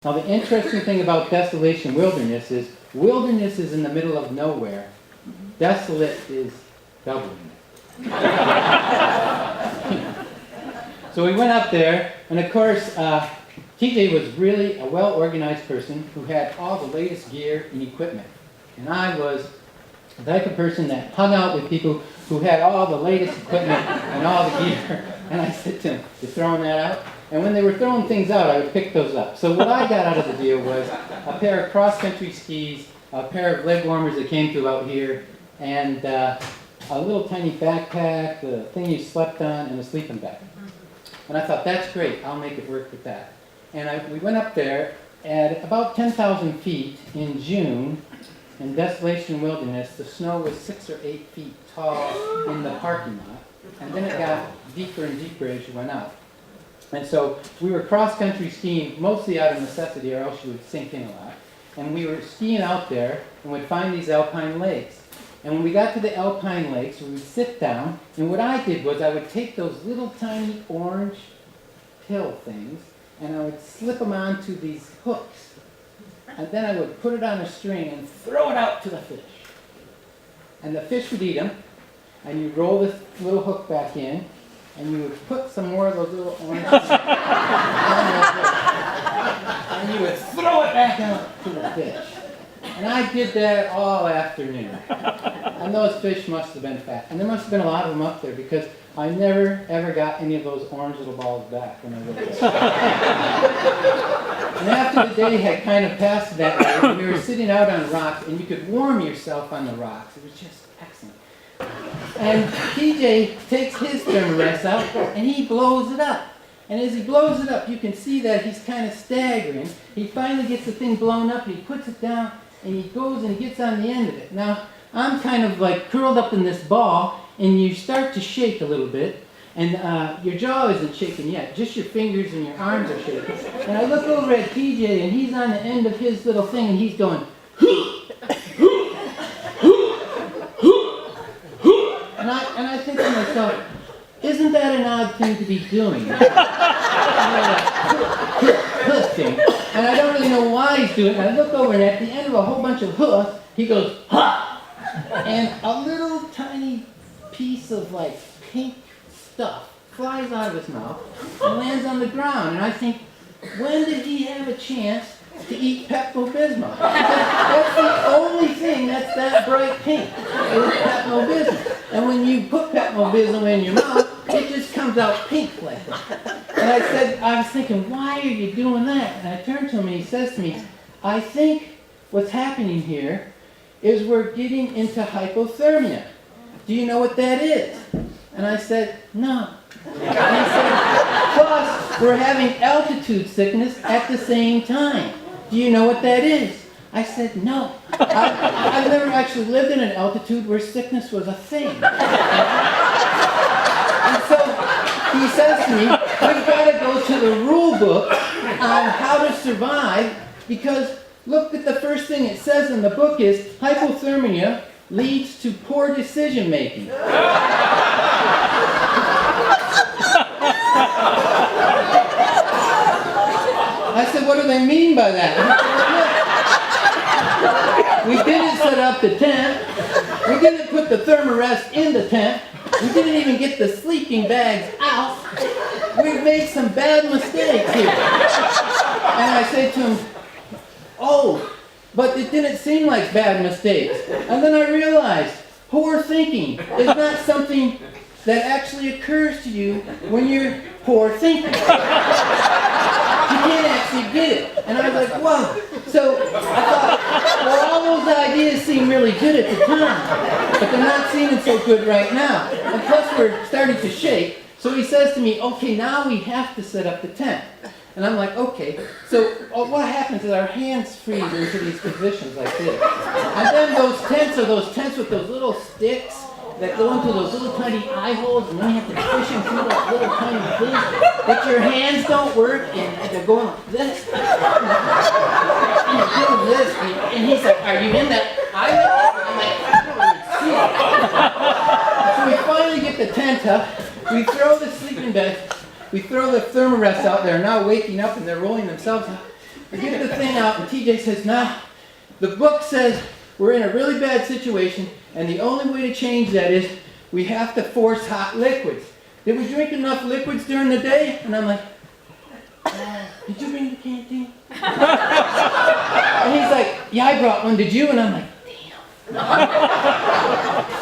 Now the interesting thing about Desolation Wilderness is in the middle of nowhere. Desolate is Dublin. So we went up there, and of course, TJ was really a well-organized person who had all the latest gear and equipment. And I was the type of person that hung out with people who had all the latest equipment and all the gear. And I said to him, "You're throwing that out?" And when they were throwing things out, I would pick those up. So what I got out of the deal was a pair of cross-country skis, a pair of leg warmers that came through out here, and a little tiny backpack, the thing you slept on, and a sleeping bag. And I thought, that's great, I'll make it work with that. And we went up there at about 10,000 feet in June, in Desolation Wilderness. The snow was 6 or 8 feet tall in the parking lot, and then it got deeper and deeper as you went out. And so we were cross-country skiing, mostly out of necessity, or else you would sink in a lot. And we were skiing out there, and would find these alpine lakes. And when we got to the alpine lakes, we would sit down, and what I did was I would take those little tiny orange pill things, and I would slip them onto these hooks. And then I would put it on a string and throw it out to the fish. And the fish would eat them, and you roll this little hook back in, and you would put some more of those little orange on the hook, and you would throw it back out to the fish. And I did that all afternoon. And those fish must have been fat. And there must have been a lot of them up there, because I never, ever got any of those orange little balls back when I was there. And after the day had kind of passed that way, we were sitting out on rocks, and you could warm yourself on the rocks. It was just excellent. And TJ takes his thermarest out, and he blows it up. And as he blows it up, you can see that he's kind of staggering. He finally gets the thing blown up, and he puts it down, and he goes and he gets on the end of it. Now, I'm kind of like curled up in this ball, and you start to shake a little bit, and your jaw isn't shaking yet, just your fingers and your arms are shaking. And I look over at TJ, and he's on the end of his little thing, and he's going, and I think to myself, isn't that an odd thing to be doing? And I don't really know why he's doing it. And I look over, and at the end of a whole bunch of hoof, he goes, ha! And a little tiny piece of like pink stuff flies out of his mouth and lands on the ground. And I think, when did he have a chance to eat Pepto-Bismol? That's the only thing that's that bright pink, is Pepto-Bismol. And when you put Pepto-Bismol in your mouth, it just comes out pink like that. And I was thinking, why are you doing that? And I turned to him, and he says to me, I think what's happening here is we're getting into hypothermia. Do you know what that is? And I said, no. And he said, plus, we're having altitude sickness at the same time. Do you know what that is? I said, no. I've never actually lived in an altitude where sickness was a thing. And so he says to me, we've got to go to the rule book on how to survive, because look at the first thing it says in the book is hypothermia leads to poor decision making. I said, what do they mean by that? We didn't set up the tent. We didn't put the thermarest in the tent. We didn't even get the sleeping bags out. We've made some bad mistakes here. And I said to him, oh, but it didn't seem like bad mistakes. And then I realized, poor thinking is not something that actually occurs to you when you're poor thinking. You can't actually get it. And I was like, whoa. So I thought, well, all those ideas seem really good at the time, but they're not seeming so good right now. And plus we're starting to shake. So he says to me, okay, now we have to set up the tent. And I'm like, okay. So what happens is our hands freeze into these positions like this. And then those tents are those tents with those little sticks that go into those little tiny eye holes, and then you have to push them through those little tiny things. But your hands don't work, and they're going like this. And you're doing this, and he's like, are you in that? I'm like, I don't even see it. So we finally get the tent up. We throw the sleeping bag. We throw the thermarest out there, now waking up, and they're rolling themselves out. We get the thing out, and TJ says, "Nah, the book says we're in a really bad situation, and the only way to change that is we have to force hot liquids. Did we drink enough liquids during the day?" And I'm like, "Did you bring the canteen?" And he's like, "Yeah, I brought one. Did you?" And I'm like, "Damn."